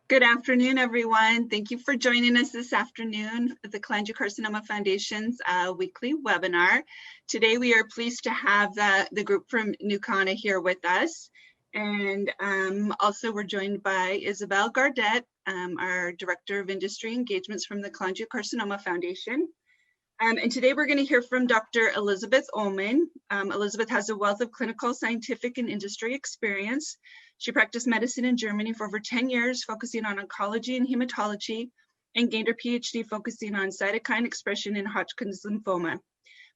Good afternoon, everyone. Thank you for joining us this afternoon at the Cholangiocarcinoma Foundation's weekly webinar. Today, we are pleased to have the group from NuCana here with us. And also, we're joined by Isabel Gardet, our Director of Industry Engagements from the Cholangiocarcinoma Foundation. And today, we're going to hear from Dr. Elizabeth Ullman. Elizabeth has a wealth of clinical, scientific, and industry experience. She practiced medicine in Germany for over 10 years, focusing on oncology and hematology, and gained her PhD focusing on cytokine expression in Hodgkin's lymphoma,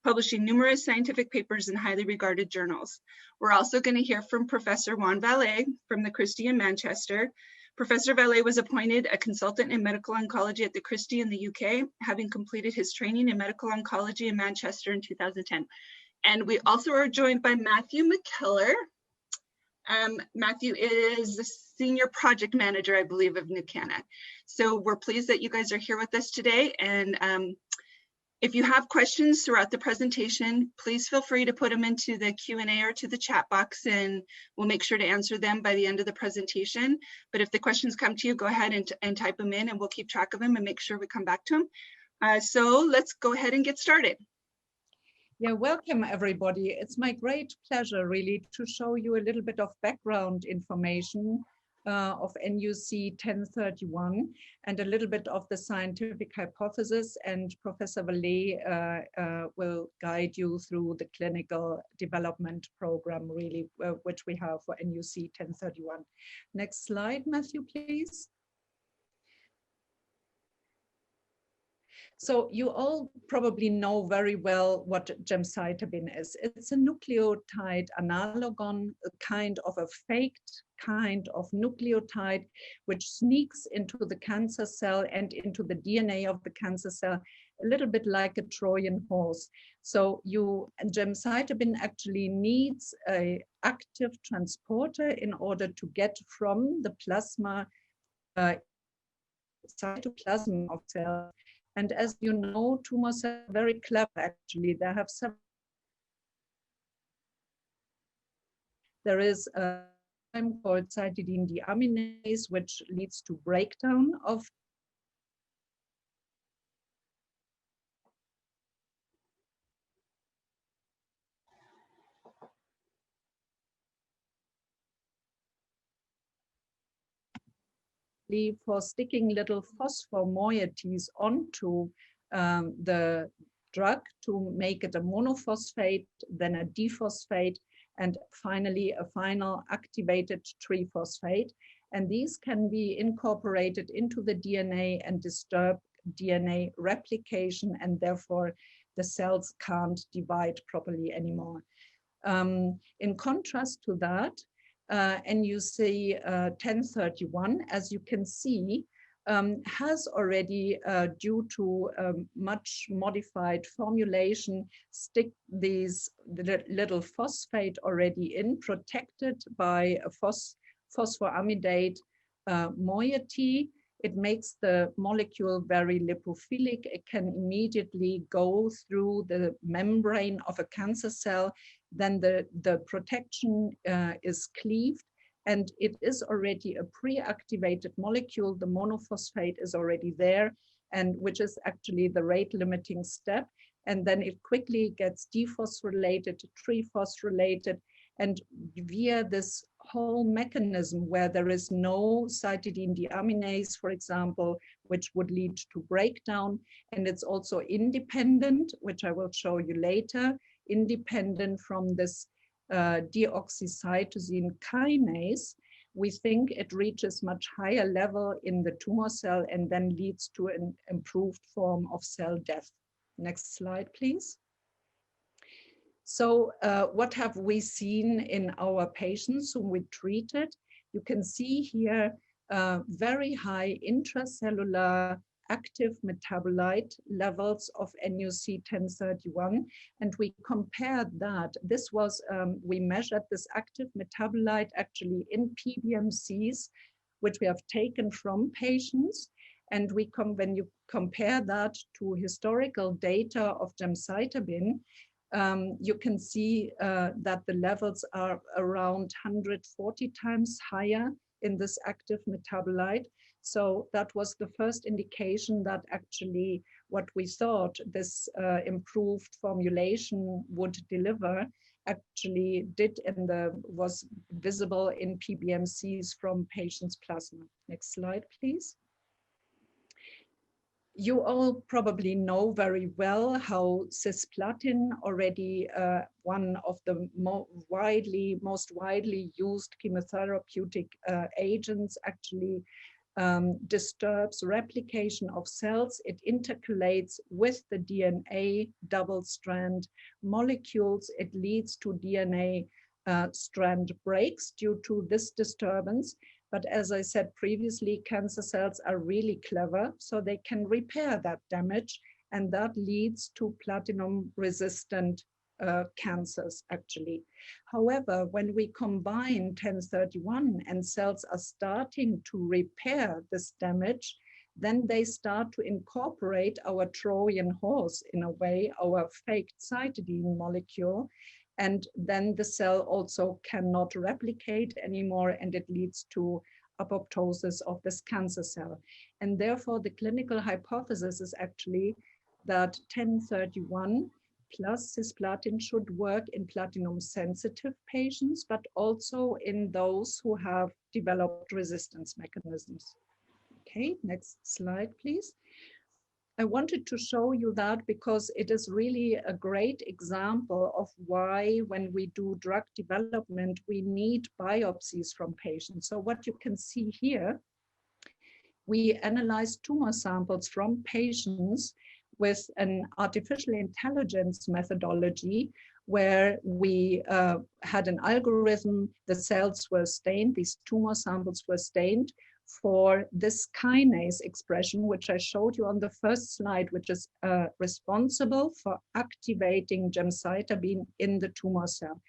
publishing numerous scientific papers in highly regarded journals. We're also going to hear from Professor Juan Vallée from the Christie in Manchester. Professor Vallée was appointed a consultant in medical oncology at the Christie in the UK, having completed his training in medical oncology in Manchester in 2010. And we also are joined by Matthew McKellar. Matthew is the Senior Project Manager, I believe, of NuCana. So we're pleased that you guys are here with us today. And if you have questions throughout the presentation, please feel free to put them into the Q&A or to the chat box, and we'll make sure to answer them by the end of the presentation. But if the questions come to you, go ahead and type them in, and we'll keep track of them and make sure we come back to them. So let's go ahead and get started. Yeah, welcome everybody. It's my great pleasure really to show you a little bit of background information of NUC 1031 and a little bit of the scientific hypothesis, and Professor Vallée will guide you through the clinical development program really, which we have for NUC 1031. Next slide, Matthew, please. So you all probably know very well what gemcitabine is. It's a nucleotide analogon, a kind of a faked kind of nucleotide which sneaks into the cancer cell and into the DNA of the cancer cell, a little bit like a Trojan horse. So gemcitabine actually needs an active transporter in order to get from the plasma cytoplasm of cells. And as you know, tumor cells are very clever, actually. They have several. There is a enzyme called cytidine deaminase, which leads to breakdown of for sticking little phosphor moieties onto the drug to make it a monophosphate, then a diphosphate, and finally a final activated triphosphate. And these can be incorporated into the DNA and disturb DNA replication, and therefore the cells can't divide properly anymore. In contrast to that, NUC 1031, as you can see, has already, due to much modified formulation, stick these little phosphate already in, protected by a phosphoramidate moiety. It makes the molecule very lipophilic. It can immediately go through the membrane of a cancer cell. Then the protection is cleaved, and it is already a pre-activated molecule. The monophosphate is already there, and which is actually the rate limiting step. And then it quickly gets dephosphorylated, triphosphorylated, and via this whole mechanism where there is no cytidine deaminase, for example, which would lead to breakdown, and it's also independent, which I will show you later, independent from this deoxycytosine kinase, we think it reaches much higher level in the tumor cell and then leads to an improved form of cell death. Next slide, please. So what have we seen in our patients whom we treated? You can see here very high intracellular active metabolite levels of NUC 1031, and we compared that. This was, we measured this active metabolite actually in PBMCs, which we have taken from patients, and when you compare that to historical data of gemcitabine, you can see that the levels are around 140 times higher in this active metabolite. So that was the first indication that actually what we thought this improved formulation would deliver actually was visible in PBMCs from patients' plasma. Next slide, please. You all probably know very well how cisplatin, already one of the most widely used chemotherapeutic agents, actually disturbs replication of cells. It intercalates with the DNA double-strand molecules. It leads to DNA strand breaks due to this disturbance. But as I said previously, cancer cells are really clever, so they can repair that damage, and that leads to platinum-resistant cancers, actually. However, when we combine 1031 and cells are starting to repair this damage, then they start to incorporate our Trojan horse, in a way, our fake cytidine molecule, and then the cell also cannot replicate anymore, and it leads to apoptosis of this cancer cell. And therefore, the clinical hypothesis is actually that 1031 plus cisplatin should work in platinum-sensitive patients, but also in those who have developed resistance mechanisms. Okay, next slide, please. I wanted to show you that because it is really a great example of why, when we do drug development, we need biopsies from patients. So what you can see here, we analyzed tumor samples from patients with an artificial intelligence methodology where we had an algorithm. The cells were stained, these tumor samples were stained for this kinase expression, which I showed you on the first slide, which is responsible for activating gemcitabine in the tumor cell.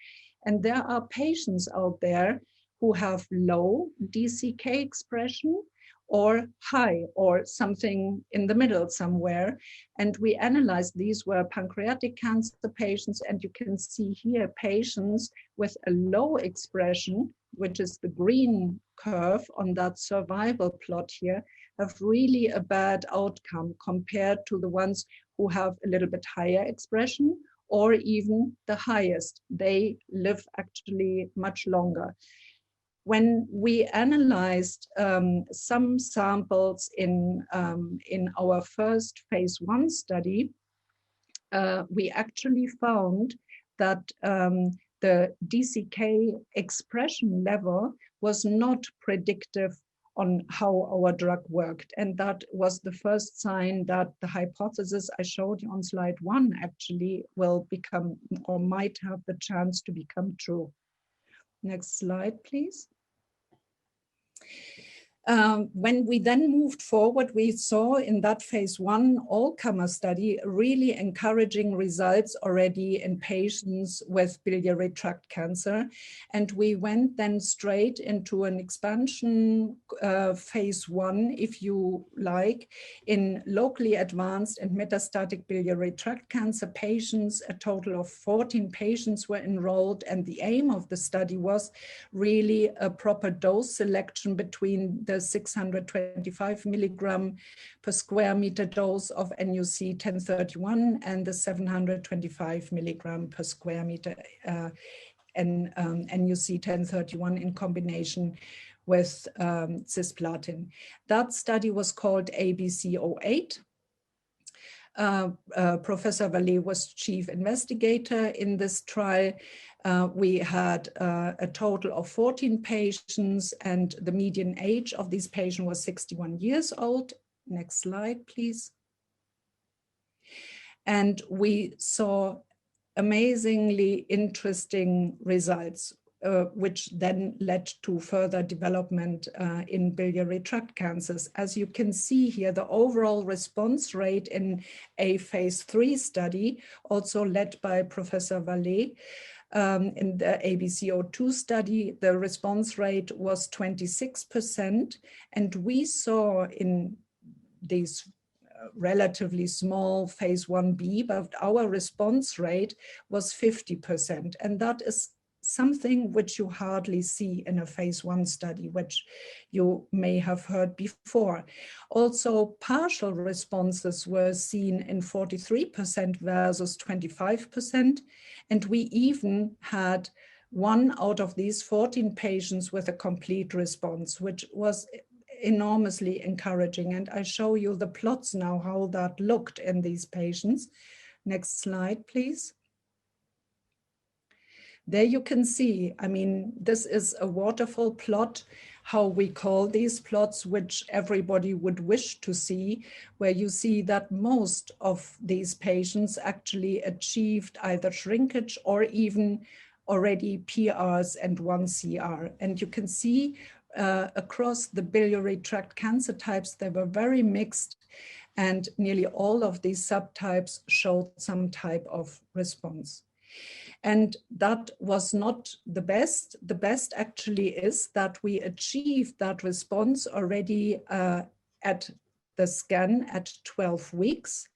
And there are patients out there who have low DCK expression or high, or something in the middle somewhere. And we analyzed, these were pancreatic cancer patients, and you can see here patients with a low expression, which is the green curve on that survival plot here, have really a bad outcome compared to the ones who have a little bit higher expression, or even the highest. They live actually much longer. When we analyzed some samples in our first phase 1 study, we actually found that the DCK expression level was not predictive on how our drug worked. And that was the first sign that the hypothesis I showed you on slide 1 actually will become, or might have the chance to become true. Next slide, please. When we then moved forward, we saw in that phase 1 all-comer study really encouraging results already in patients with biliary tract cancer. And we went then straight into an expansion phase 1, if you like, in locally advanced and metastatic biliary tract cancer patients. A total of 14 patients were enrolled, and the aim of the study was really a proper dose selection between the 625 milligram per square meter dose of NuC 1031 and the 725 milligram per square meter and NuC 1031 in combination with cisplatin. That study was called ABC08. Professor Vallée was chief investigator in this trial. We had a total of 14 patients, and the median age of these patients was 61 years old. Next slide, please. And we saw amazingly interesting results, which then led to further development in biliary tract cancers. As you can see here, the overall response rate in a phase 3 study, also led by Professor Vallée, in the ABC02 study, the response rate was 26%. And we saw in these relatively small phase 1b, but our response rate was 50%. And that is something which you hardly see in a phase 1 study, which you may have heard before. Also, partial responses were seen in 43% versus 25%, and we even had 1 out of these 14 patients with a complete response, which was enormously encouraging. And I show you the plots now, how that looked in these patients. Next slide, please. There you can see, I mean, this is a waterfall plot, how we call these plots, which everybody would wish to see, where you see that most of these patients actually achieved either shrinkage or even already PRs and 1 CR. And you can see across the biliary tract cancer types, they were very mixed, and nearly all of these subtypes showed some type of response. And that was not the best. The best actually is that we achieved that response already at the scan at 12 weeks.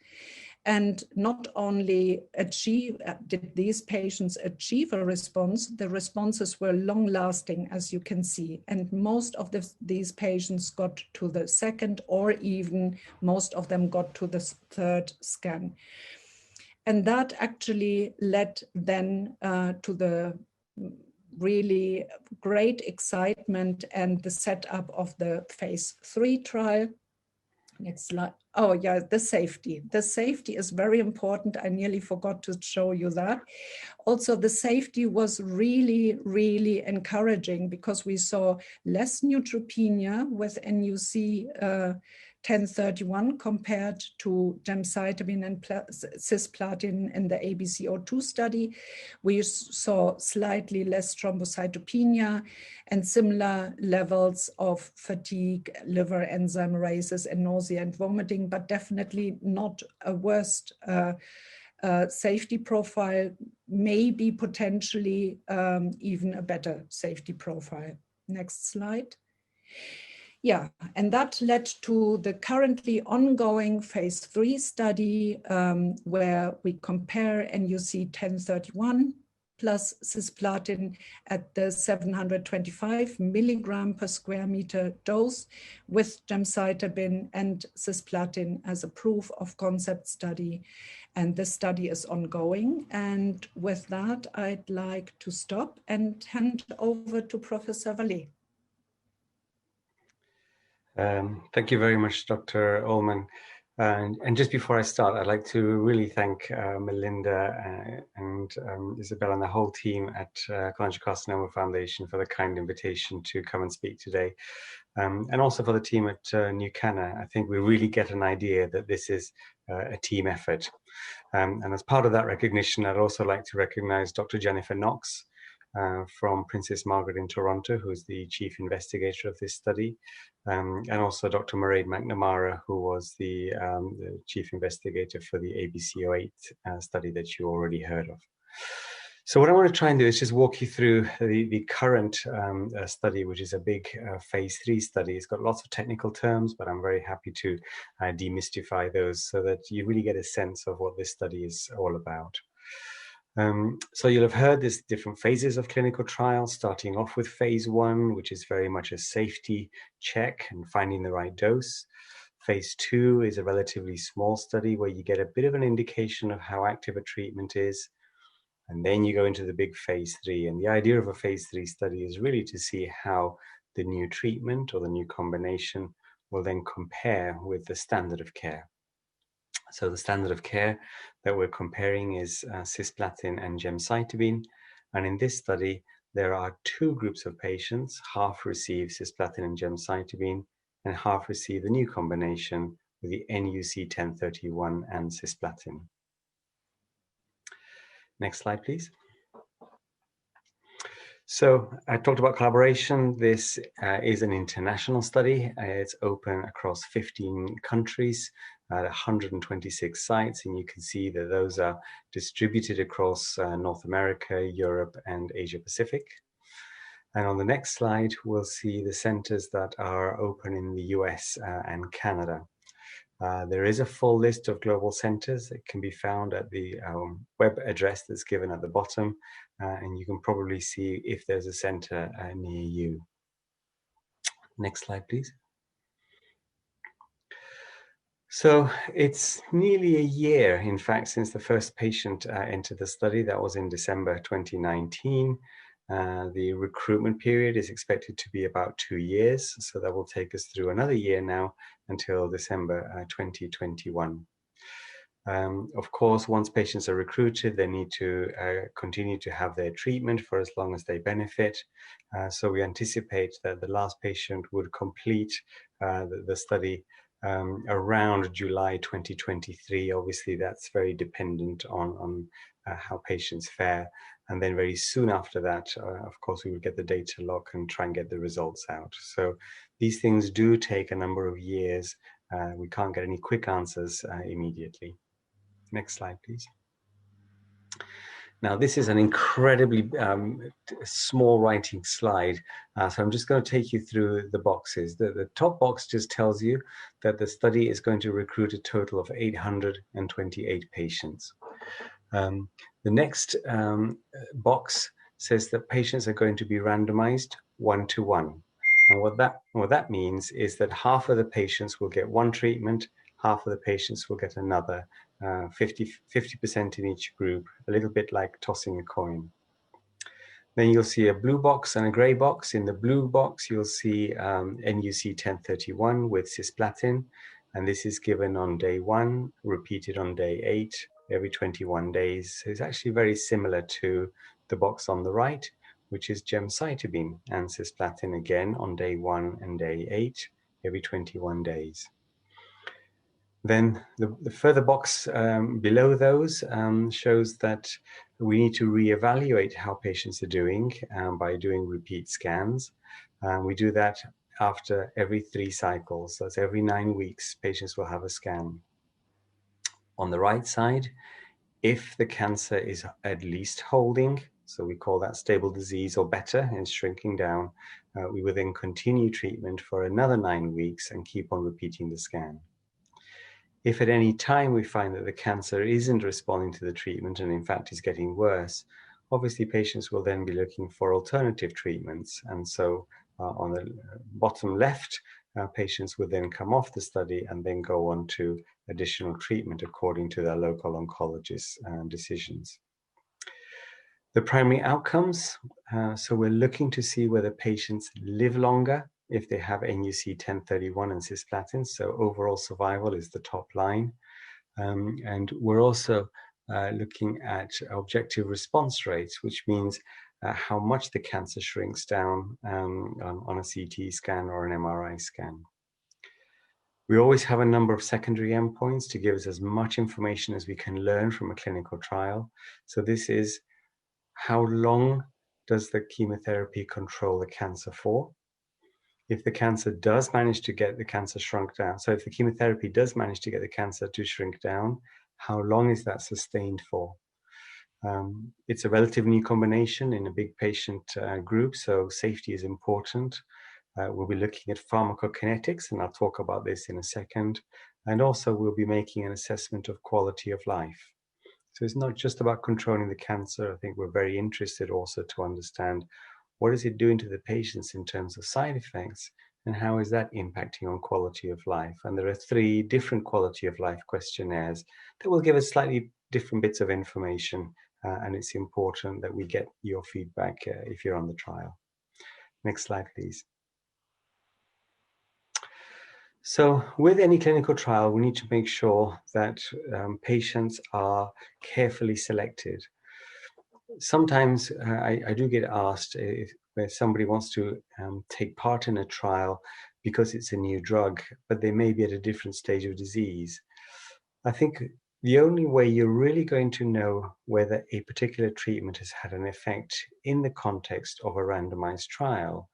And not only did these patients achieve a response, the responses were long lasting, as you can see. And most of these patients got to the second, or even most of them got to the 3rd scan. And that actually led then to the really great excitement and the setup of the phase 3 trial. Next slide. Oh yeah, the safety. The safety is very important. I nearly forgot to show you that. Also, the safety was really, really encouraging, because we saw less neutropenia with NuC 1031 compared to gemcitabine and cisplatin in the ABC02 study. We saw slightly less thrombocytopenia and similar levels of fatigue, liver enzyme raises, and nausea and vomiting, but definitely not a worst safety profile, maybe potentially even a better safety profile. Next slide. Yeah, and that led to the currently ongoing phase 3 study where we compare NuC 1031 plus cisplatin at the 725 milligram per square meter dose with gemcitabine and cisplatin as a proof of concept study. And the study is ongoing. And with that, I'd like to stop and hand over to Professor Vallée. Thank you very much, Dr. Ullman. And just before I start, I'd like to really thank Melinda and Isabel and the whole team at Cholangiocarcinoma Foundation for the kind invitation to come and speak today. And also for the team at NuCana. I think we really get an idea that this is a team effort. And as part of that recognition, I'd also like to recognize Dr. Jennifer Knox, from Princess Margaret in Toronto, who's the chief investigator of this study, and also Dr. Mairead McNamara, who was the chief investigator for the ABC08 study that you already heard of. So what I want to try and do is just walk you through the current study, which is a big phase 3 study. It's got lots of technical terms, but I'm very happy to demystify those so that you really get a sense of what this study is all about. So you'll have heard there's different phases of clinical trials, starting off with phase 1, which is very much a safety check and finding the right dose. Phase 2 is a relatively small study where you get a bit of an indication of how active a treatment is. And then you go into the big phase 3. And the idea of a phase 3 study is really to see how the new treatment or the new combination will then compare with the standard of care. So the standard of care that we're comparing is cisplatin and gemcitabine. And in this study, there are 2 groups of patients. Half receive cisplatin and gemcitabine, and half receive the new combination with the NuC 1031 and cisplatin. Next slide, please. So I talked about collaboration. This is an international study. It's open across 15 countries. 126 sites, and you can see that those are distributed across North America, Europe, and Asia Pacific. And on the next slide, we'll see the centers that are open in the US and Canada. There is a full list of global centers that can be found at the web address that's given at the bottom, and you can probably see if there's a center near you. Next slide, please. So it's nearly a year, in fact, since the first patient entered the study. That was in December 2019. The recruitment period is expected to be about 2 years, so that will take us through another year now until December 2021. Of course, once patients are recruited, they need to continue to have their treatment for as long as they benefit. So we anticipate that the last patient would complete the study around July 2023. Obviously, that's very dependent on how patients fare. And then very soon after that, of course, we would get the data lock and try and get the results out. So these things do take a number of years. We can't get any quick answers immediately. Next slide, please. Now, this is an incredibly small writing slide, so I'm just going to take you through the boxes. The top box just tells you that the study is going to recruit a total of 828 patients. The next box says that patients are going to be randomized 1-to-1. And what that means is that half of the patients will get one treatment, half of the patients will get another, 50% in each group, a little bit like tossing a coin. Then you'll see a blue box and a gray box. In the blue box, you'll see NuC 1031 with cisplatin, and this is given on day 1, repeated on day 8, every 21 days. So it's actually very similar to the box on the right, which is gemcitabine and cisplatin again on day 1 and day 8, every 21 days. Then the further box below those shows that we need to reevaluate how patients are doing by doing repeat scans. We do that after every 3 cycles. So that's every 9 weeks, patients will have a scan. On the right side, if the cancer is at least holding, so we call that stable disease or better and shrinking down, we will then continue treatment for another 9 weeks and keep on repeating the scan. If at any time we find that the cancer isn't responding to the treatment and in fact is getting worse, obviously patients will then be looking for alternative treatments. And so on the bottom left, patients will then come off the study and then go on to additional treatment according to their local oncologist's decisions. The primary outcomes, so we're looking to see whether patients live longer if they have NuC 1031 and cisplatin, so overall survival is the top line. And we're also looking at objective response rates, which means how much the cancer shrinks down on a CT scan or an MRI scan. We always have a number of secondary endpoints to give us as much information as we can learn from a clinical trial. So this is how long does the chemotherapy control the cancer for? If the cancer does manage to get the cancer shrunk down, so if the chemotherapy does manage to get the cancer to shrink down, how long is that sustained for? It's a relatively new combination in a big patient group, so safety is important. We'll be looking at pharmacokinetics, and I'll talk about this in a second. And also we'll be making an assessment of quality of life. So it's not just about controlling the cancer. I think we're very interested also to understand what is it doing to the patients in terms of side effects, and how is that impacting on quality of life? And there are 3 different quality of life questionnaires that will give us slightly different bits of information, and it's important that we get your feedback if you're on the trial. Next slide, please. So with any clinical trial, we need to make sure that patients are carefully selected. Sometimes I do get asked if somebody wants to take part in a trial because it's a new drug, but they may be at a different stage of disease. I think the only way you're really going to know whether a particular treatment has had an effect in the context of a randomized trial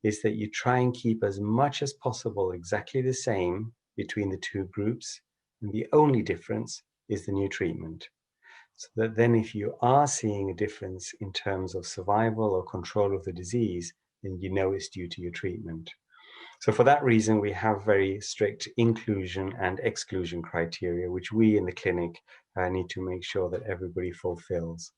is that you try and keep as much as possible exactly the same between the 2 groups, and the only difference is the new treatment. So that then if you are seeing a difference in terms of survival or control of the disease, then you know it's due to your treatment. So for that reason, we have very strict inclusion and exclusion criteria, which we in the clinic need to make sure that everybody fulfills.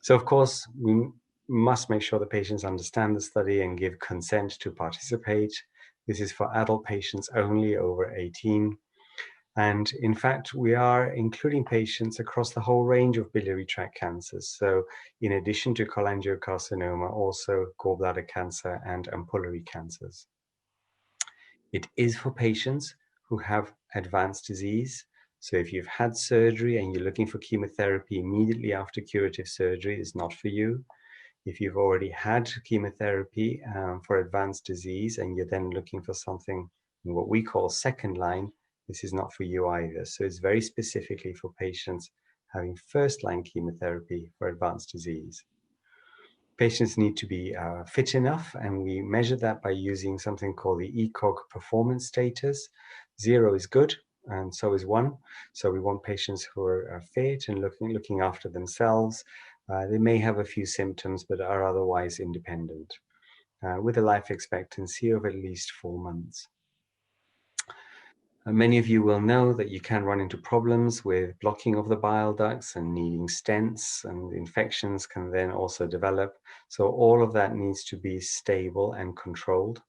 So of course, we must make sure that patients understand the study and give consent to participate. This is for adult patients only over 18. And in fact, we are including patients across the whole range of biliary tract cancers. So in addition to cholangiocarcinoma, also gallbladder cancer and ampullary cancers. It is for patients who have advanced disease. So if you've had surgery and you're looking for chemotherapy immediately after curative surgery, it's not for you. If you've already had chemotherapy for advanced disease and you're then looking for something in what we call second line, this is not for you either. So it's very specifically for patients having first line chemotherapy for advanced disease. Patients need to be fit enough, and we measure that by using something called the ECOG performance status. 0 is good, and so is 1. So we want patients who are fit and looking after themselves. They may have a few symptoms, but are otherwise independent, with a life expectancy of at least 4 months. Many of you will know that you can run into problems with blocking of the bile ducts and needing stents, and infections can then also develop. So all of that needs to be stable and controlled.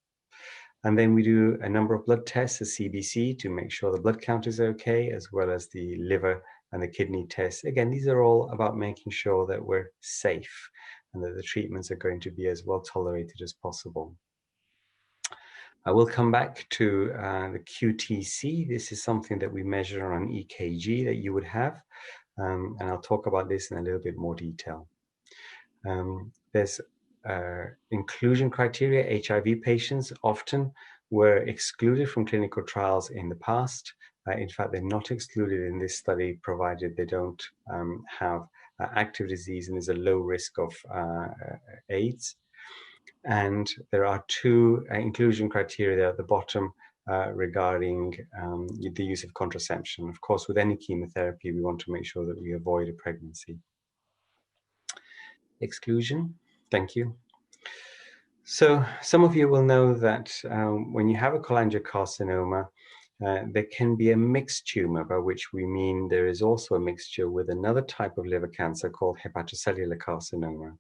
And then we do a number of blood tests, a CBC, to make sure the blood count is okay, as well as the liver and the kidney tests. Again, these are all about making sure that we're safe and that the treatments are going to be as well tolerated as possible. I will come back to the QTC. This is something that we measure on EKG that you would have, and I'll talk about this in a little bit more detail. There's inclusion criteria. HIV patients often were excluded from clinical trials in the past. In fact, they're not excluded in this study, provided they don't have active disease and there's a low risk of AIDS. And there are 2 inclusion criteria at the bottom regarding the use of contraception. Of course, with any chemotherapy, we want to make sure that we avoid a pregnancy. Exclusion, thank you. So some of you will know that when you have a cholangiocarcinoma, there can be a mixed tumor, by which we mean there is also a mixture with another type of liver cancer called hepatocellular carcinoma.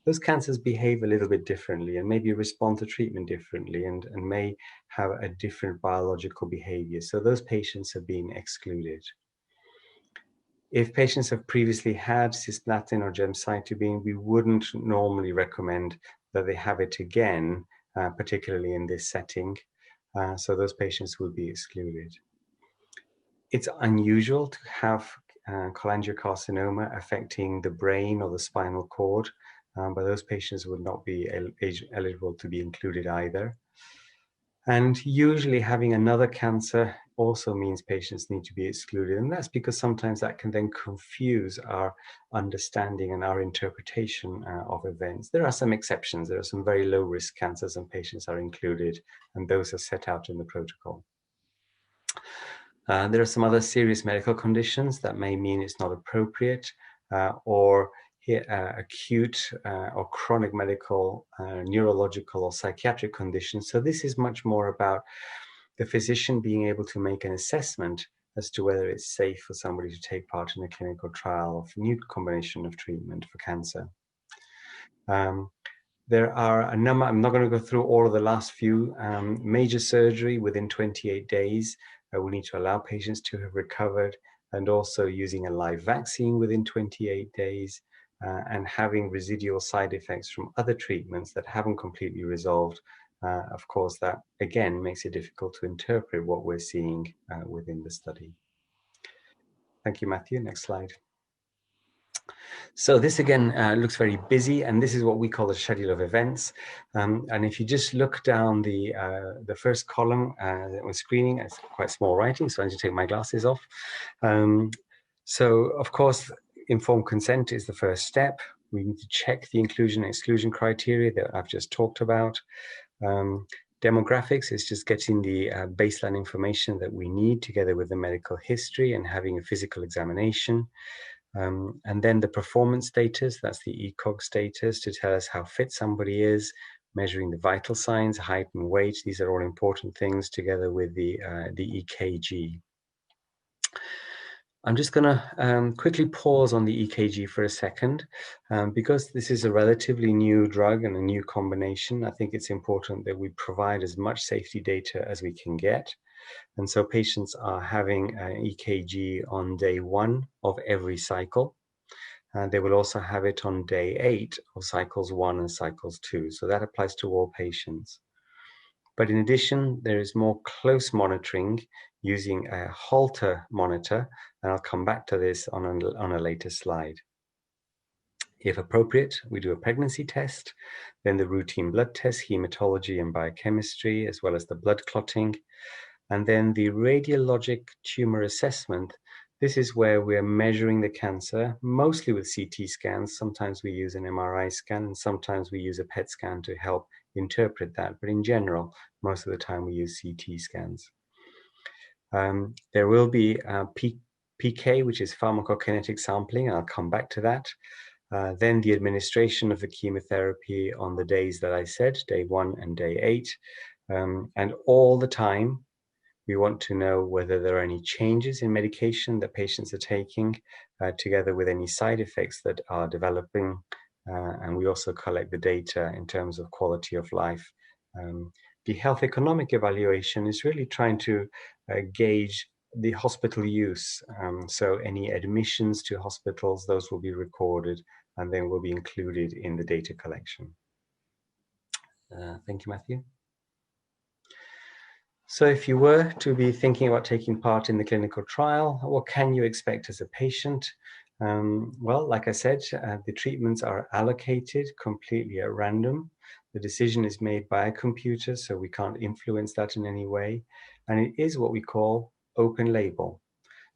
Those cancers behave a little bit differently and maybe respond to treatment differently and may have a different biological behavior. So those patients have been excluded. If patients have previously had cisplatin or gemcitabine, we wouldn't normally recommend that they have it again, particularly in this setting. So those patients will be excluded. It's unusual to have cholangiocarcinoma affecting the brain or the spinal cord. But those patients would not be eligible to be included either. And usually having another cancer also means patients need to be excluded. And that's because sometimes that can then confuse our understanding and our interpretation of events. There are some exceptions. There are some very low risk cancers and patients are included, and those are set out in the protocol. There are some other serious medical conditions that may mean it's not appropriate, or acute or chronic medical, neurological or psychiatric conditions. So this is much more about the physician being able to make an assessment as to whether it's safe for somebody to take part in a clinical trial of a new combination of treatment for cancer. There are a number, I'm not going to go through all of the last few. Major surgery within 28 days. We need to allow patients to have recovered, and also using a live vaccine within 28 days. And having residual side effects from other treatments that haven't completely resolved. Of course, that again makes it difficult to interpret what we're seeing within the study. Thank you, Matthew. Next slide. So this again looks very busy, and this is what we call a schedule of events. And if you just look down the first column on screening, it's quite small writing, so I need to take my glasses off. So of course, informed consent is the first step. We need to check the inclusion and exclusion criteria that I've just talked about. Demographics is just getting the baseline information that we need together with the medical history and having a physical examination. And then the performance status, that's the ECOG status, to tell us how fit somebody is, measuring the vital signs, height and weight. These are all important things, together with the EKG. I'm just going to quickly pause on the EKG for a second, because this is a relatively new drug and a new combination. I think it's important that we provide as much safety data as we can get. And so patients are having an EKG on day 1 of every cycle. They will also have it on day 8 of cycles 1 and cycles 2. So that applies to all patients. But in addition, there is more close monitoring using a Holter monitor, and I'll come back to this on a later slide. If appropriate, we do a pregnancy test, then the routine blood tests, hematology and biochemistry, as well as the blood clotting, and then the radiologic tumor assessment. This is where we're measuring the cancer, mostly with CT scans. Sometimes we use an MRI scan, and sometimes we use a PET scan to help interpret that. But in general, most of the time we use CT scans. There will be PK, which is pharmacokinetic sampling, and I'll come back to that. Then the administration of the chemotherapy on the days that I said, day 1 and day 8. And all the time, we want to know whether there are any changes in medication that patients are taking, together with any side effects that are developing. And we also collect the data in terms of quality of life. The health economic evaluation is really trying to gauge the hospital use. So any admissions to hospitals, those will be recorded and then will be included in the data collection. Thank you, Matthew. So if you were to be thinking about taking part in the clinical trial, what can you expect as a patient? Well, like I said, the treatments are allocated completely at random. The decision is made by a computer, so we can't influence that in any way. And it is what we call open label.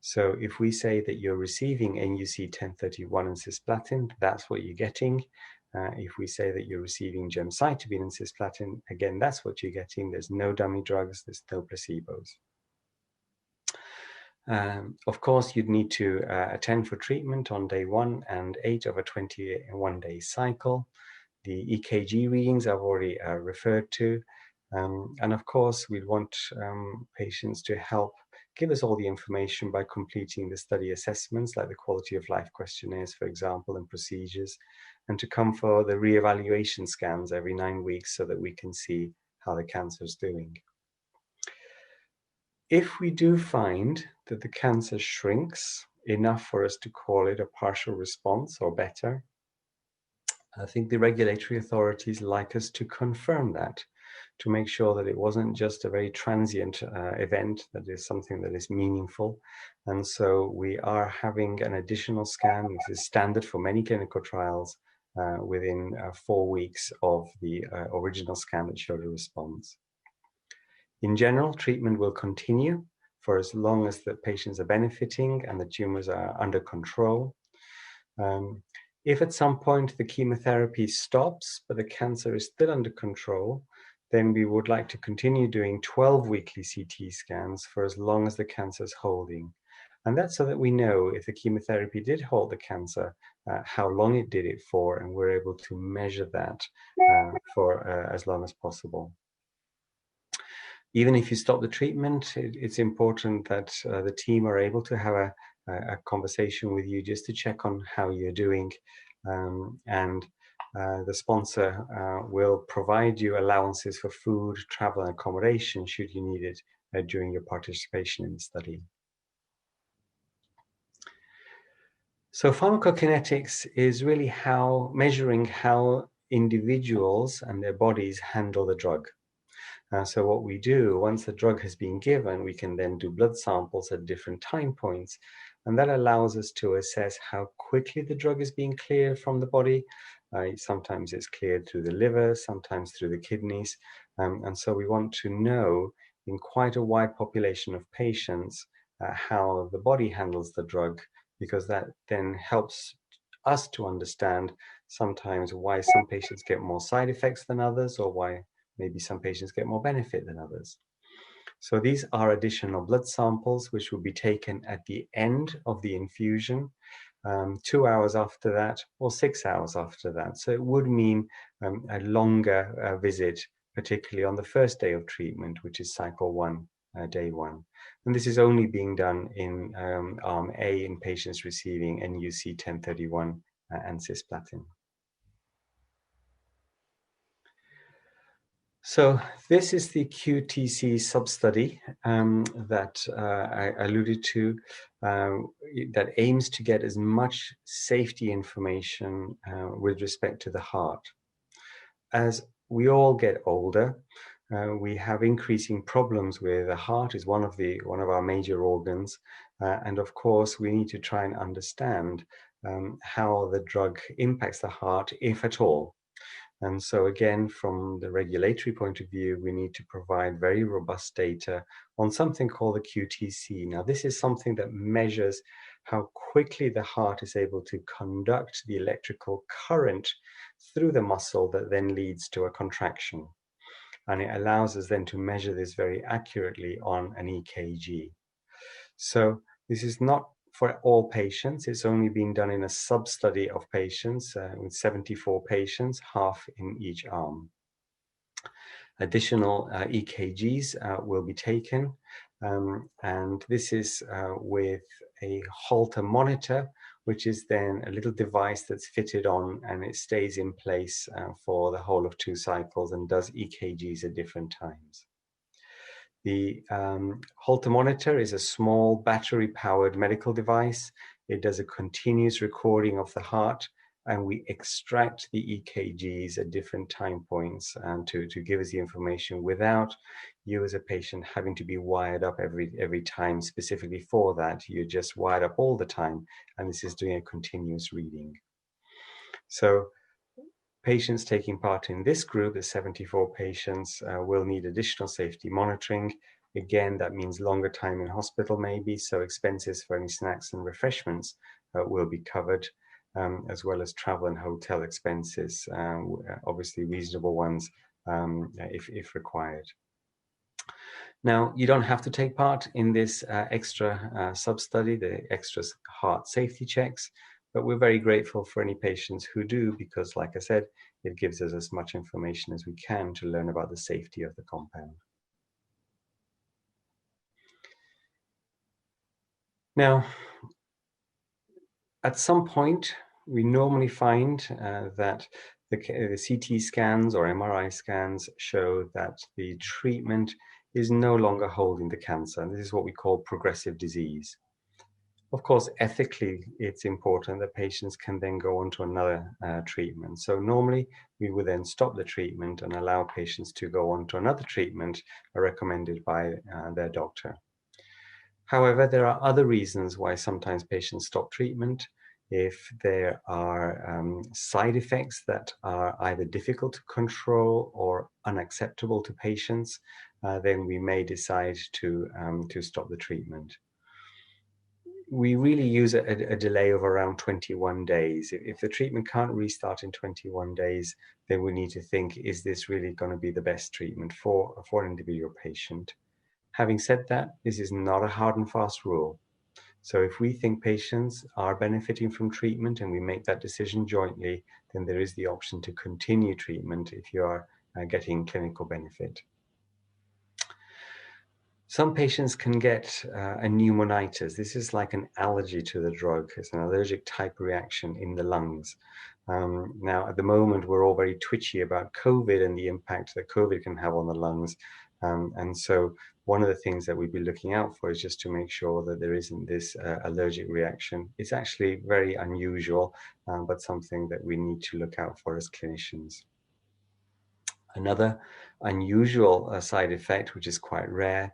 So if we say that you're receiving NuC 1031 and cisplatin, that's what you're getting. If we say that you're receiving gemcitabine and cisplatin, again, that's what you're getting. There's no dummy drugs, there's no placebos. Of course, you'd need to attend for treatment on day 1 and 8 of a 21-day cycle. The EKG readings I've already referred to. And of course, we'd want patients to help give us all the information by completing the study assessments, like the quality of life questionnaires, for example, and procedures, and to come for the reevaluation scans every 9 weeks so that we can see how the cancer is doing. If we do find that the cancer shrinks enough for us to call it a partial response or better, I think the regulatory authorities like us to confirm that, to make sure that it wasn't just a very transient event, that is something that is meaningful. And so we are having an additional scan, which is standard for many clinical trials, within 4 weeks of the original scan that showed a response. In general, treatment will continue for as long as the patients are benefiting and the tumors are under control. If at some point the chemotherapy stops, but the cancer is still under control, then we would like to continue doing 12 weekly CT scans for as long as the cancer is holding. And that's so that we know if the chemotherapy did hold the cancer, how long it did it for, and we're able to measure that for as long as possible. Even if you stop the treatment, it's important that the team are able to have a conversation with you just to check on how you're doing. The sponsor will provide you allowances for food, travel, and accommodation should you need it during your participation in the study. So pharmacokinetics is really measuring how individuals and their bodies handle the drug. So what we do, once the drug has been given, we can then do blood samples at different time points. And that allows us to assess how quickly the drug is being cleared from the body. Sometimes it's cleared through the liver, sometimes through the kidneys. And so we want to know in quite a wide population of patients how the body handles the drug, because that then helps us to understand sometimes why some patients get more side effects than others, or why maybe some patients get more benefit than others. So these are additional blood samples which will be taken at the end of the infusion. 2 hours after that, or 6 hours after that. So it would mean a longer visit, particularly on the first day of treatment, which is cycle 1, day 1. And this is only being done in arm A in patients receiving NuC 1031 and cisplatin. So this is the QTC sub-study that I alluded to, that aims to get as much safety information with respect to the heart. As we all get older, we have increasing problems with the heart is one of our major organs, and of course we need to try and understand how the drug impacts the heart, if at all. And so again, from the regulatory point of view, we need to provide very robust data on something called the QTC. Now, this is something that measures how quickly the heart is able to conduct the electrical current through the muscle that then leads to a contraction. And it allows us then to measure this very accurately on an EKG. So this is not for all patients. It's only been done in a sub-study of patients with 74 patients, half in each arm. Additional EKGs will be taken, and this is with a Holter monitor, which is then a little device that's fitted on, and it stays in place for the whole of 2 cycles and does EKGs at different times. The Holter monitor is a small battery-powered medical device. It does a continuous recording of the heart, and we extract the EKGs at different time points to give us the information without you as a patient having to be wired up every time specifically for that. You're just wired up all the time, and this is doing a continuous reading. So patients taking part in this group, the 74 patients, will need additional safety monitoring. Again, that means longer time in hospital maybe, so expenses for any snacks and refreshments will be covered, as well as travel and hotel expenses, obviously reasonable ones if required. Now, you don't have to take part in this extra sub-study, the extra heart safety checks, but we're very grateful for any patients who do, because like I said, it gives us as much information as we can to learn about the safety of the compound. Now, at some point, we normally find that the CT scans or MRI scans show that the treatment is no longer holding the cancer. And this is what we call progressive disease. Of course, ethically, it's important that patients can then go on to another treatment. So normally, we would then stop the treatment and allow patients to go on to another treatment recommended by their doctor. However, there are other reasons why sometimes patients stop treatment. If there are side effects that are either difficult to control or unacceptable to patients, then we may decide to stop the treatment. We really use a delay of around 21 days. If the treatment can't restart in 21 days, then we need to think, is this really going to be the best treatment for an individual patient? Having said that, this is not a hard and fast rule. So if we think patients are benefiting from treatment and we make that decision jointly, then there is the option to continue treatment if you are getting clinical benefit. Some patients can get a pneumonitis. This is like an allergy to the drug. It's an allergic type reaction in the lungs. Now, at the moment, we're all very twitchy about COVID and the impact that COVID can have on the lungs. And so one of the things that we'd be looking out for is just to make sure that there isn't this allergic reaction. It's actually very unusual, but something that we need to look out for as clinicians. Another unusual side effect, which is quite rare,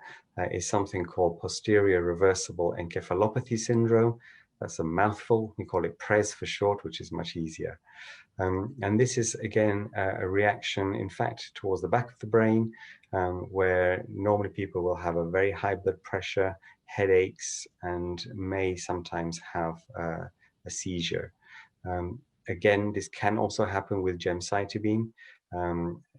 is something called posterior reversible encephalopathy syndrome. That's a mouthful. We call it PRES for short, which is much easier. And this is, again, a reaction, in fact, towards the back of the brain, where normally people will have a very high blood pressure, headaches, and may sometimes have a seizure. Again, this can also happen with gemcitabine.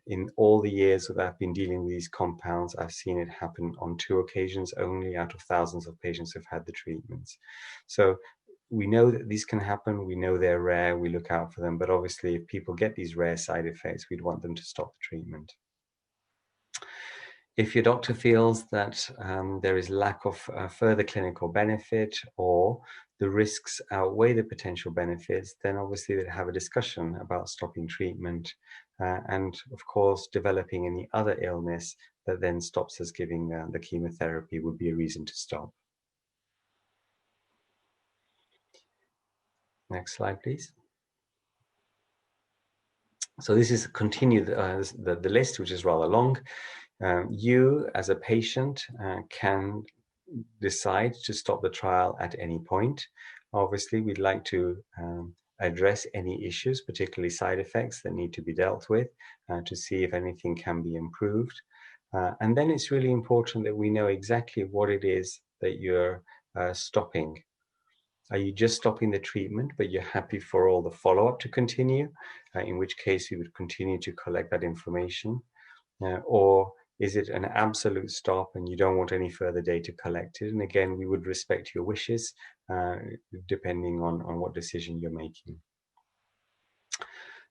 In all the years that I've been dealing with these compounds, I've seen it happen on 2 occasions only out of thousands of patients who've had the treatments. So we know that these can happen. We know they're rare. We look out for them. But obviously, if people get these rare side effects, we'd want them to stop the treatment. If your doctor feels that there is lack of further clinical benefit, or the risks outweigh the potential benefits, then obviously they'd have a discussion about stopping treatment and, of course, developing any other illness that then stops us giving the chemotherapy would be a reason to stop. Next slide, please. So this is continued the list, which is rather long. You, as a patient, can decide to stop the trial at any point. Obviously, we'd like to address any issues, particularly side effects that need to be dealt with, to see if anything can be improved. And then it's really important that we know exactly what it is that you're stopping. Are you just stopping the treatment, but you're happy for all the follow-up to continue, in which case you would continue to collect that information? Or is it an absolute stop and you don't want any further data collected? And again, we would respect your wishes, depending on what decision you're making.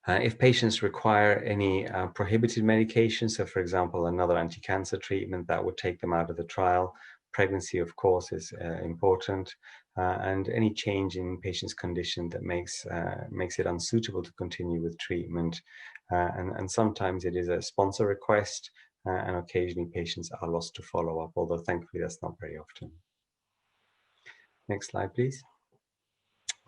If patients require any prohibited medication, so for example, another anti-cancer treatment, that would take them out of the trial. Pregnancy, of course, is important, and any change in patient's condition that makes it unsuitable to continue with treatment. And sometimes it is a sponsor request, and occasionally patients are lost to follow-up, although thankfully that's not very often. Next slide, please.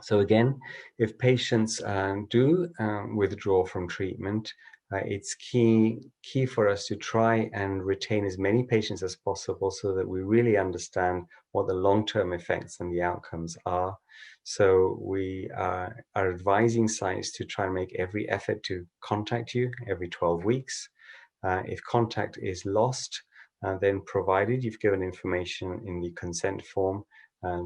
So again, if patients do withdraw from treatment, it's key for us to try and retain as many patients as possible so that we really understand what the long-term effects and the outcomes are. So we are advising sites to try and make every effort to contact you every 12 weeks. If contact is lost, then provided you've given information in the consent form,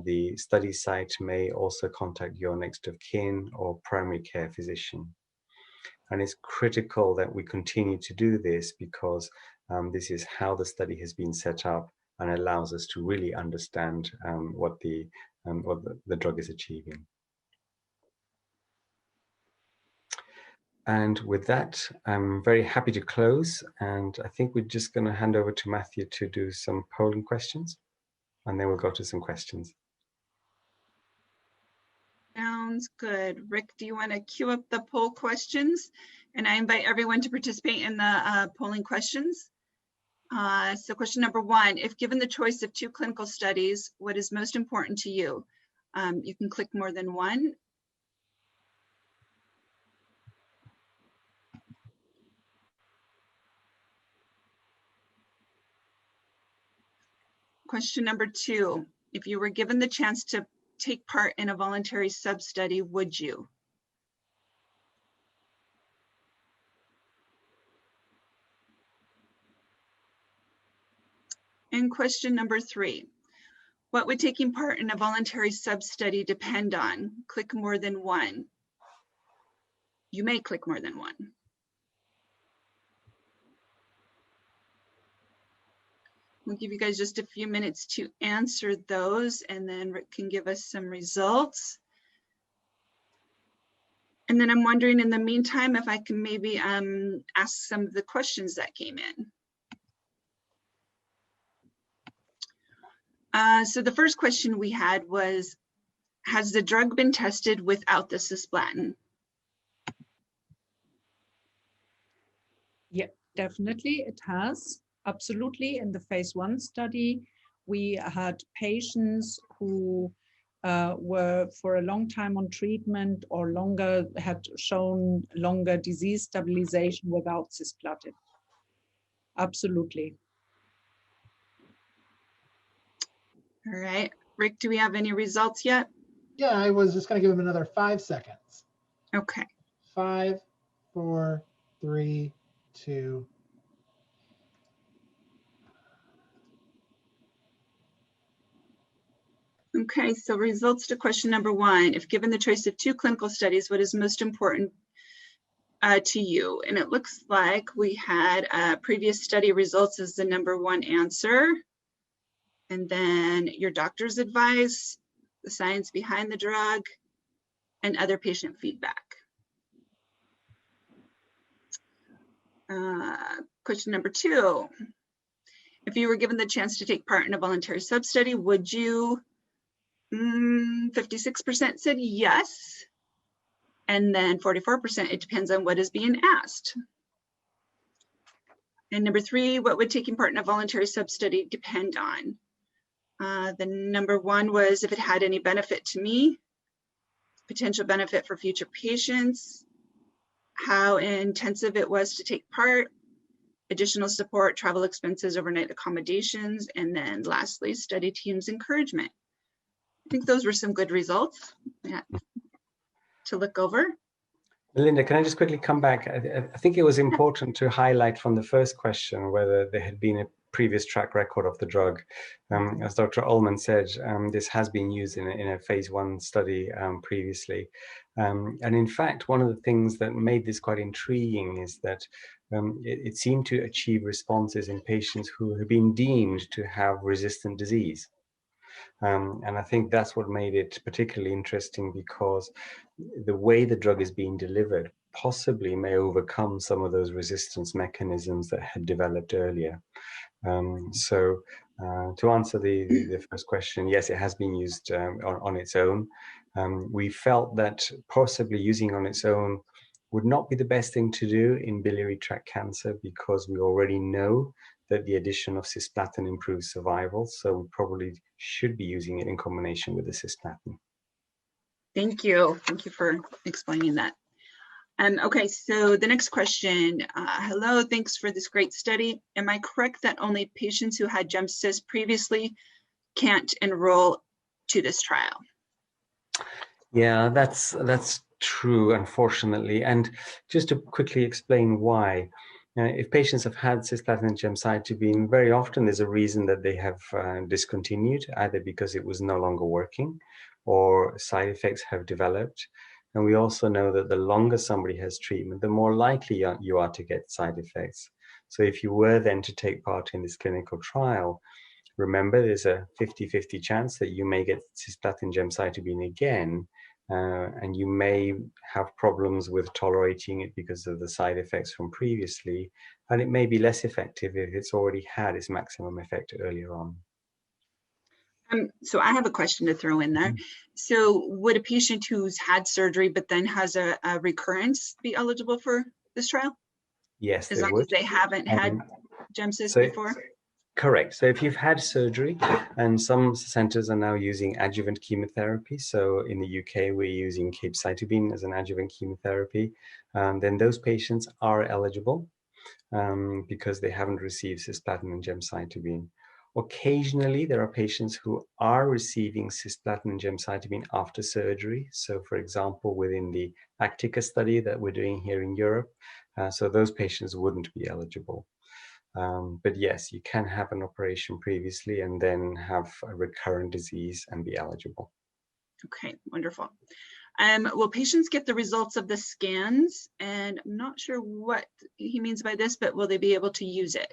the study site may also contact your next of kin or primary care physician. And it's critical that we continue to do this because this is how the study has been set up and allows us to really understand what the drug is achieving. And with that, I'm very happy to close. And I think we're just going to hand over to Matthew to do some polling questions. And then we'll go to some questions. Sounds good. Rick, do you want to queue up the poll questions? And I invite everyone to participate in the polling questions. So question number 1, if given the choice of 2 clinical studies, what is most important to you? You can click more than one. Question number 2, if you were given the chance to take part in a voluntary sub-study, would you? And question number 3, what would taking part in a voluntary sub-study depend on? Click more than one. You may click more than one. We'll give you guys just a few minutes to answer those, and then Rick can give us some results. And then I'm wondering in the meantime if I can maybe ask some of the questions that came in. So the first question we had was, has the drug been tested without the cisplatin? Yeah, definitely it has. Absolutely. In the phase 1 study, we had patients who were for a long time on treatment or longer, had shown longer disease stabilization without cisplatin. Absolutely. All right. Rick, do we have any results yet? Yeah, I was just going to give him another 5 seconds. Okay. 5, 4, 3, 2. Okay, so results to question number 1. If given the choice of 2 clinical studies, what is most important to you? And it looks like we had previous study results as the number 1 answer. And then your doctor's advice, the science behind the drug, and other patient feedback. Question number 2. If you were given the chance to take part in a voluntary sub-study, would you? 56% said yes. And then 44%, it depends on what is being asked. And number 3, what would taking part in a voluntary sub-study depend on? The number 1 was if it had any benefit to me, potential benefit for future patients, how intensive it was to take part, additional support, travel expenses, overnight accommodations, and then lastly, study team's encouragement. I think those were some good results to look over. Linda, can I just quickly come back? I think it was important to highlight from the first question whether there had been a previous track record of the drug. As Dr. Ullman said, this has been used in a phase 1 study previously. And in fact, one of the things that made this quite intriguing is that it seemed to achieve responses in patients who have been deemed to have resistant disease. And I think that's what made it particularly interesting, because the way the drug is being delivered possibly may overcome some of those resistance mechanisms that had developed earlier. So to answer the first question, yes, it has been used on its own. We felt that possibly using on its own would not be the best thing to do in biliary tract cancer, because we already know that the addition of cisplatin improves survival. So we probably should be using it in combination with the cisplatin. Thank you. Thank you for explaining that. Okay, so the next question. Hello, thanks for this great study. Am I correct that only patients who had Gemcysts previously can't enroll to this trial? Yeah, that's true, unfortunately. And just to quickly explain why. If patients have had cisplatin and gemcitabine, very often there's a reason that they have discontinued, either because it was no longer working or side effects have developed. And we also know that the longer somebody has treatment, the more likely you are to get side effects. So if you were then to take part in this clinical trial, remember there's a 50-50 chance that you may get cisplatin gemcitabine again, and you may have problems with tolerating it because of the side effects from previously, and it may be less effective if it's already had its maximum effect earlier on. So I have a question to throw in there. So would a patient who's had surgery but then has a recurrence be eligible for this trial? Yes, as long as they haven't had Gemcysts before? Correct. So if you've had surgery, and some centers are now using adjuvant chemotherapy. So in the UK, we're using capecitabine as an adjuvant chemotherapy. Then those patients are eligible because they haven't received cisplatin and gemcitabine. Occasionally, there are patients who are receiving cisplatin and gemcitabine after surgery. So for example, within the Actica study that we're doing here in Europe, so those patients wouldn't be eligible. But yes, you can have an operation previously and then have a recurrent disease and be eligible. Okay, wonderful. Will patients get the results of the scans? And I'm not sure what he means by this, but will they be able to use it?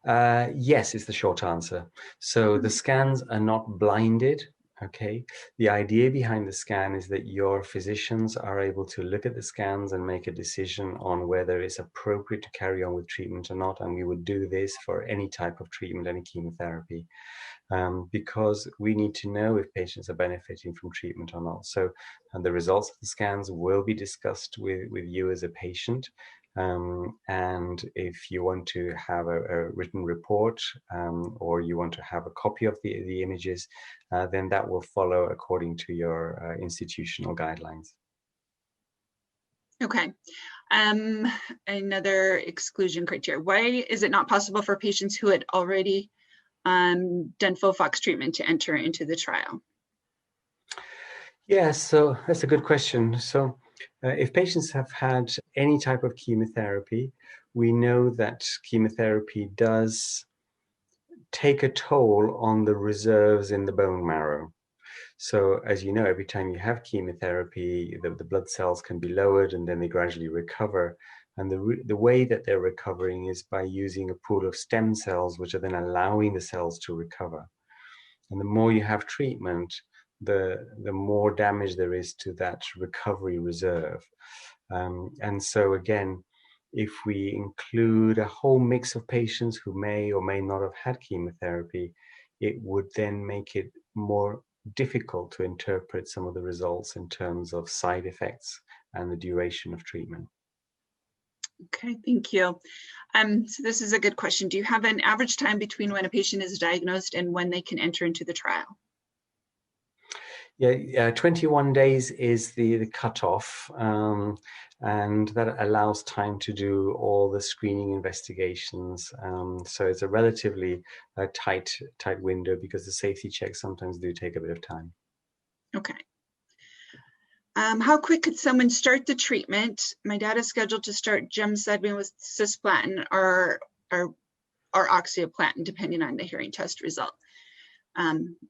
Yes, is the short answer. So the scans are not blinded. Okay, the idea behind the scan is that your physicians are able to look at the scans and make a decision on whether it's appropriate to carry on with treatment or not. And we would do this for any type of treatment, any chemotherapy, because we need to know if patients are benefiting from treatment or not. So the results of the scans will be discussed with you as a patient. And if you want to have a written report or you want to have a copy of the images, then that will follow according to your institutional guidelines. Okay. Another exclusion criteria. Why is it not possible for patients who had already done FOLFOX treatment to enter into the trial? Yeah, so that's a good question. So if patients have had any type of chemotherapy, we know that chemotherapy does take a toll on the reserves in the bone marrow. So as you know, every time you have chemotherapy, the blood cells can be lowered and then they gradually recover. And the way that they're recovering is by using a pool of stem cells, which are then allowing the cells to recover. And the more you have treatment, the more damage there is to that recovery reserve. And so again, if we include a whole mix of patients who may or may not have had chemotherapy, it would then make it more difficult to interpret some of the results in terms of side effects and the duration of treatment. Okay, thank you. So this is a good question. Do you have an average time between when a patient is diagnosed and when they can enter into the trial? Yeah, 21 days is the cutoff, and that allows time to do all the screening investigations. So it's a relatively tight window because the safety checks sometimes do take a bit of time. Okay. How quick could someone start the treatment? My dad is scheduled to start gemcitabine with cisplatin or oxaliplatin, depending on the hearing test result.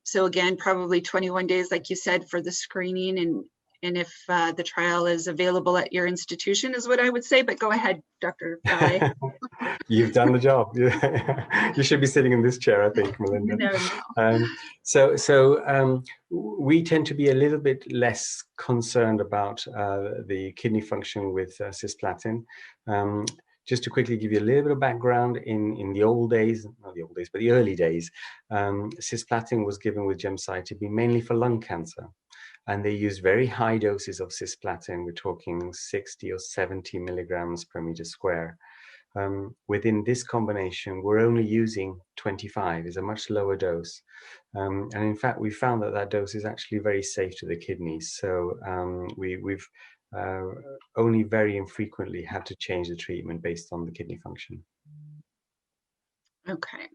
So again, probably 21 days, like you said, for the screening, and if the trial is available at your institution is what I would say, but go ahead, Dr. Valle. You've done the job. You should be sitting in this chair, I think, Melinda. You never know. So we tend to be a little bit less concerned about the kidney function with cisplatin. Just to quickly give you a little bit of background, in the old days, not the old days, but the early days, cisplatin was given with gemcitabine mainly for lung cancer. And they used very high doses of cisplatin. We're talking 60 or 70 milligrams per meter square. Within this combination, we're only using 25, is a much lower dose. And in fact, we found that that dose is actually very safe to the kidneys. So we've only very infrequently had to change the treatment based on the kidney function. Okay.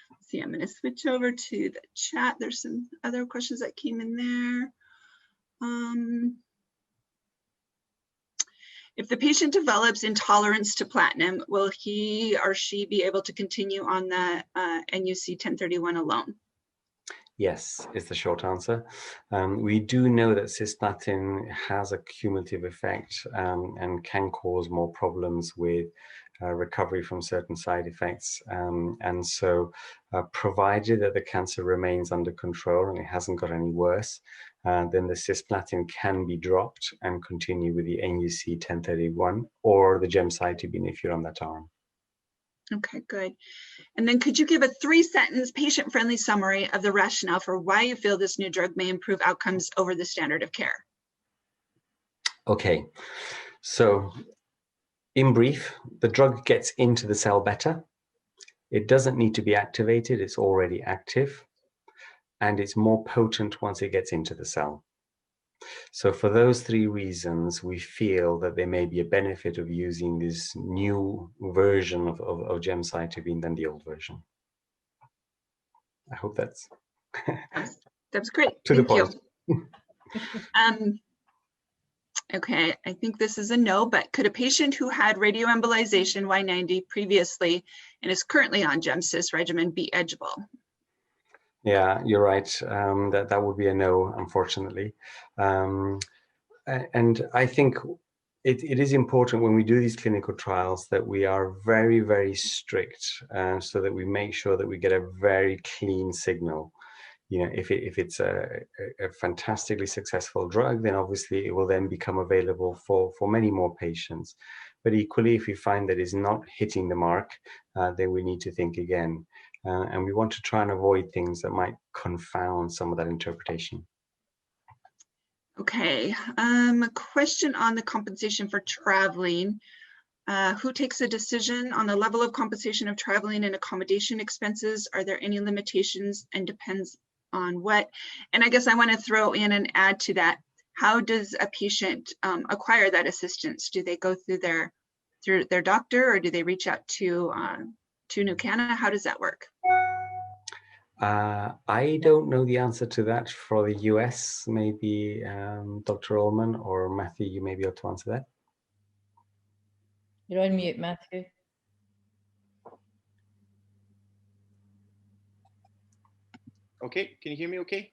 Let's see, I'm going to switch over to the chat. There's some other questions that came in there. If the patient develops intolerance to platinum, will he or she be able to continue on the NuC 1031 alone? Yes, is the short answer. We do know that cisplatin has a cumulative effect and can cause more problems with recovery from certain side effects. And so provided that the cancer remains under control and it hasn't got any worse, then the cisplatin can be dropped and continue with the NuC 1031 or the gemcitabine if you're on that arm. Okay, good. And then could you give a 3-sentence patient-friendly summary of the rationale for why you feel this new drug may improve outcomes over the standard of care? Okay, so in brief, the drug gets into the cell better. It doesn't need to be activated, it's already active, and it's more potent once it gets into the cell. So for those 3 reasons, we feel that there may be a benefit of using this new version of gemcitabine than the old version. I hope that's That's great. to Thank the point. You. Okay, I think this is a no, but could a patient who had radioembolization Y90 previously and is currently on Gemcysts regimen be edgeable? Yeah, you're right. That would be a no, unfortunately. And I think it is important when we do these clinical trials that we are very, very strict so that we make sure that we get a very clean signal. You know, if it's a fantastically successful drug, then obviously it will then become available for many more patients. But equally, if we find that it's not hitting the mark, then we need to think again. And we want to try and avoid things that might confound some of that interpretation. Okay, a question on the compensation for traveling. Who takes a decision on the level of compensation of traveling and accommodation expenses? Are there any limitations and depends on what? And I guess I want to throw in and add to that. How does a patient acquire that assistance? Do they go through their doctor, or do they reach out to NuCana? How does that work? I don't know the answer to that for the US. Maybe Dr. Ullman or Matthew, you may be able to answer that. You're on mute, Matthew. Okay, can you hear me okay?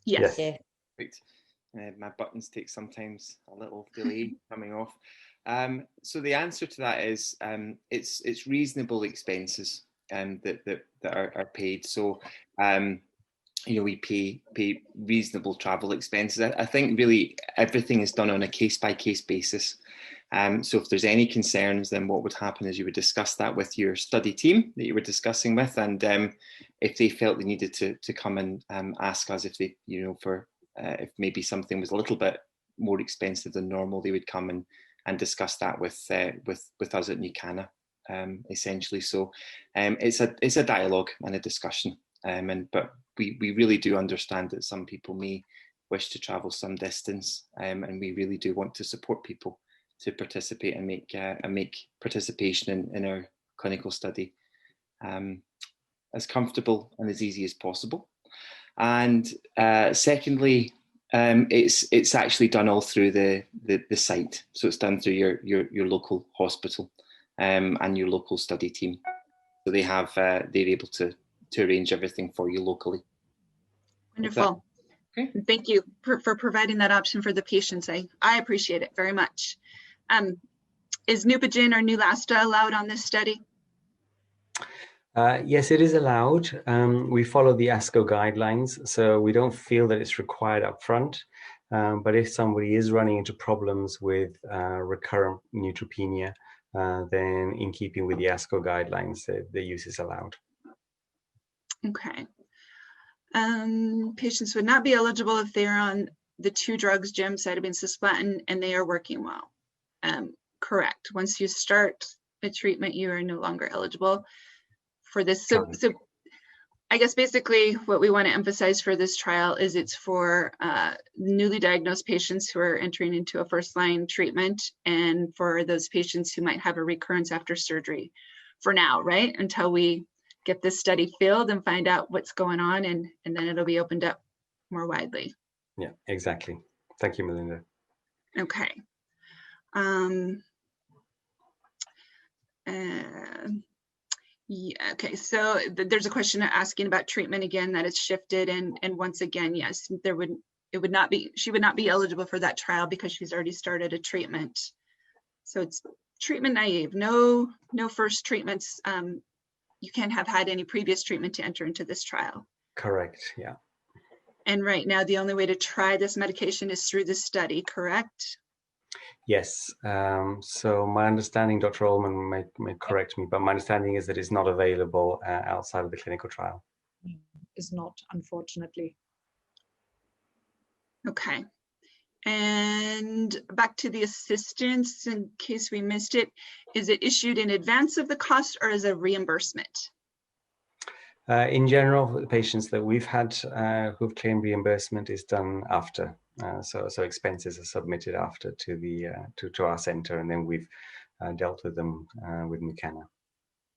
Yes. Yeah. Right. My buttons take sometimes a little delay coming off. So the answer to that is it's reasonable expenses that are paid. So we pay reasonable travel expenses. I think really everything is done on a case-by-case basis. So if there's any concerns, then what would happen is you would discuss that with your study team that you were discussing with, and if they felt they needed to come and ask us if they, if maybe something was a little bit more expensive than normal, they would come and discuss that with us at NuCana, essentially. So it's a dialogue and a discussion, but we really do understand that some people may wish to travel some distance, and we really do want to support people to participate and make participation in our clinical study as comfortable and as easy as possible. And secondly, it's actually done all through the site, so it's done through your local hospital and your local study team. So they're able to arrange everything for you locally. Wonderful. Okay. Thank you for providing that option for the patients. I appreciate it very much. Is Neupogen or Neulasta allowed on this study? Yes, it is allowed. We follow the ASCO guidelines, so we don't feel that it's required up front. But if somebody is running into problems with recurrent neutropenia, then in keeping with the ASCO guidelines, the use is allowed. Okay. Patients would not be eligible if they are on the 2 drugs, gemcitabine, cisplatin, and they are working well. Correct. Once you start a treatment, you are no longer eligible for this. So I guess basically what we want to emphasize for this trial is it's for newly diagnosed patients who are entering into a first-line treatment, and for those patients who might have a recurrence after surgery for now, right? Until we get this study filled and find out what's going on, and then it'll be opened up more widely. Yeah, exactly. Thank you, Melinda. Okay. Yeah, okay, so there's a question asking about treatment again, that it's shifted, and once again, yes, she would not be eligible for that trial because she's already started a treatment. So it's treatment naive, no first treatments. You can't have had any previous treatment to enter into this trial. Correct, yeah. And right now, the only way to try this medication is through this study, correct? Yes. So my understanding, Dr. Ullman may correct me, but my understanding is that it's not available outside of the clinical trial. Is not, unfortunately. Okay. And back to the assistance, in case we missed it, is it issued in advance of the cost or as a reimbursement? In general, the patients that we've had who've claimed reimbursement is done after. So expenses are submitted after to our center, and then we've dealt with them with NuCana.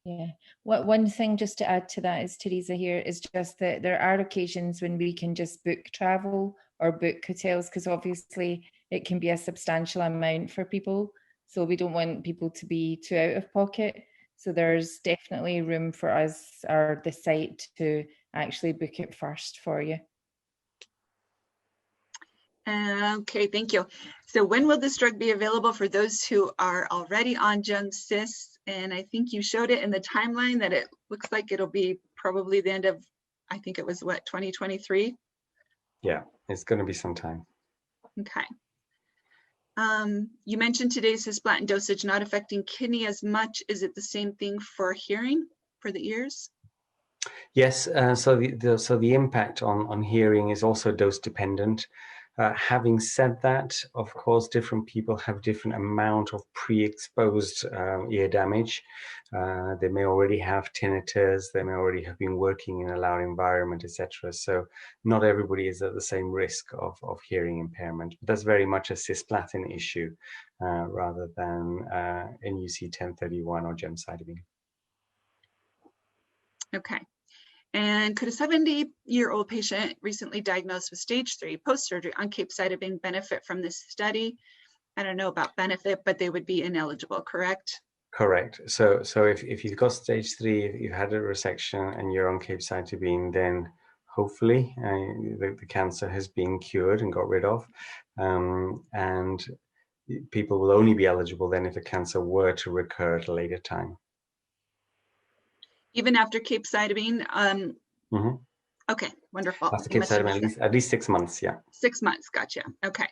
Yeah. One thing just to add to that is, Teresa here, is just that there are occasions when we can just book travel or book hotels, because obviously it can be a substantial amount for people. So we don't want people to be too out of pocket. So there's definitely room for us or the site to actually book it first for you. Okay, thank you. So when will this drug be available for those who are already on Gemcysts? And I think you showed it in the timeline that it looks like it'll be probably the end of, I think it was what, 2023? Yeah, it's going to be some time. Okay. You mentioned today's cisplatin dosage not affecting kidney as much. Is it the same thing for hearing, for the ears? Yes, so the impact on hearing is also dose dependent. Having said that, of course, different people have different amount of pre-exposed ear damage. They may already have tinnitus, they may already have been working in a loud environment, etc. So not everybody is at the same risk of hearing impairment. But that's very much a cisplatin issue rather than NUC 1031 or gemcitabine. Okay. And could a 70-year-old patient recently diagnosed with stage 3 post-surgery on capecitabine benefit from this study? I don't know about benefit, but they would be ineligible, correct? Correct. So if you've got stage 3, if you've had a resection and you're on capecitabine, then hopefully the cancer has been cured and got rid of. And people will only be eligible then if the cancer were to recur at a later time. Even after capecitabine, Okay, wonderful. After You must have gemcitabine, at least 6 months, yeah. 6 months, gotcha. Okay.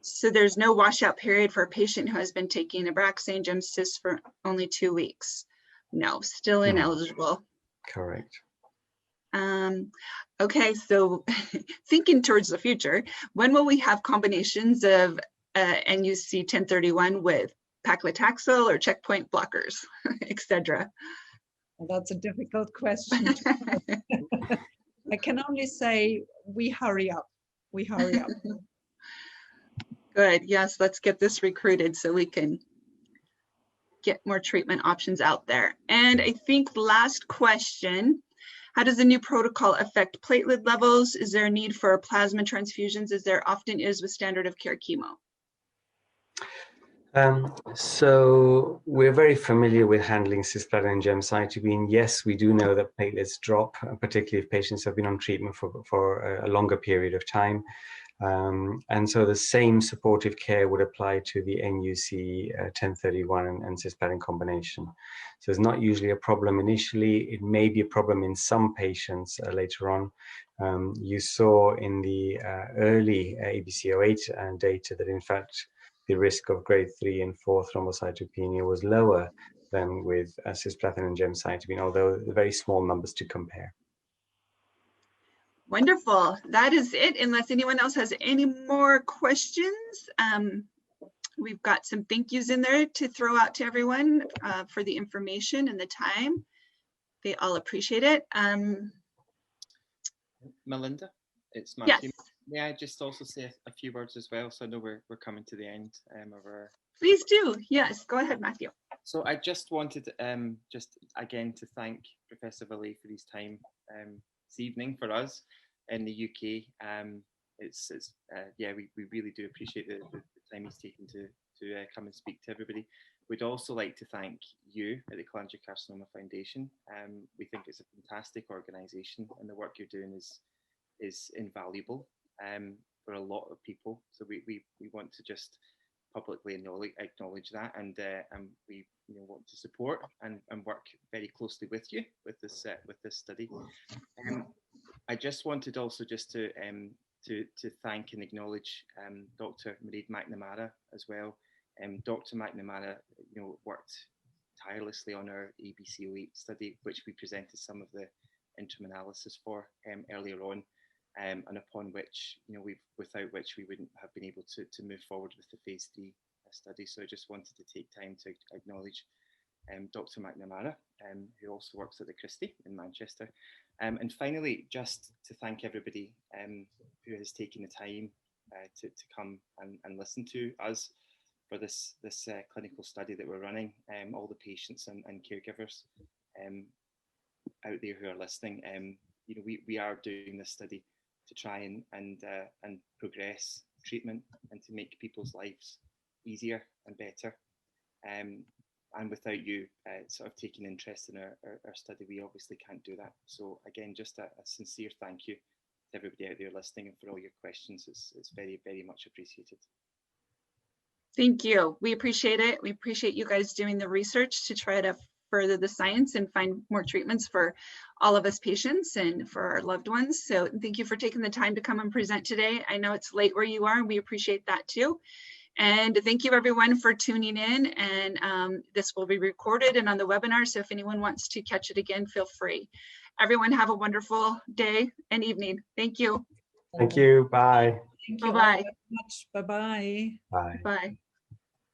So there's no washout period for a patient who has been taking Abraxane Gemcysts for only 2 weeks. No, still ineligible. Correct. Okay, so thinking towards the future, when will we have combinations of NUC 1031 with paclitaxel or checkpoint blockers, etc.? Well, that's a difficult question. I can only say we hurry up. We hurry up. Good. Yes, let's get this recruited so we can get more treatment options out there. And I think last question, how does the new protocol affect platelet levels? Is there a need for plasma transfusions as there often is with standard of care chemo? So we're very familiar with handling cisplatin and gemcitabine. Yes, we do know that platelets drop, particularly if patients have been on treatment for a longer period of time. And so the same supportive care would apply to the NuC 1031 and cisplatin combination. So it's not usually a problem initially. It may be a problem in some patients later on. You saw in the early ABC08 data that in fact the risk of grade 3 and 4 thrombocytopenia was lower than with cisplatin and gemcitabine, although very small numbers to compare. Wonderful. That is it. Unless anyone else has any more questions, we've got some thank yous in there to throw out to everyone for the information and the time. They all appreciate it. Melinda, it's Matthew. Yes. May I just also say a few words as well? So I know we're coming to the end of our... Please do. Yes, go ahead, Matthew. So I just wanted just again to thank Professor Biliary for his time this evening for us in the UK. Yeah, we really do appreciate the time he's taken to come and speak to everybody. We'd also like to thank you at the Cholangiocarcinoma Foundation. We think it's a fantastic organisation, and the work you're doing is invaluable for a lot of people. So we want to just publicly acknowledge that, and we want to support and work very closely with you with this study. I just wanted also just to thank and acknowledge Dr. Mairead McNamara as well. Dr. McNamara, worked tirelessly on our ABC08 study, which we presented some of the interim analysis for earlier on, and upon which, without which we wouldn't have been able to move forward with the phase 3 study. So I just wanted to take time to acknowledge Dr. McNamara, who also works at the Christie in Manchester. And finally, just to thank everybody who has taken the time to come and listen to us for this clinical study that we're running, all the patients and caregivers out there who are listening. We are doing this study to try and progress treatment and to make people's lives easier and better. And without you sort of taking interest in our study, we obviously can't do that. So again, just a sincere thank you to everybody out there listening, and for all your questions. It's very, very much appreciated. Thank you. We appreciate it. We appreciate you guys doing the research to try to further the science and find more treatments for all of us patients and for our loved ones. So thank you for taking the time to come and present today. I know it's late where you are, and we appreciate that too. And thank you everyone for tuning in, and this will be recorded and on the webinar, so if anyone wants to catch it again, feel free. Everyone have a wonderful day and evening. Thank you. Thank you. Bye. Thank you Bye-bye. all very much. Bye-bye. Bye. Bye.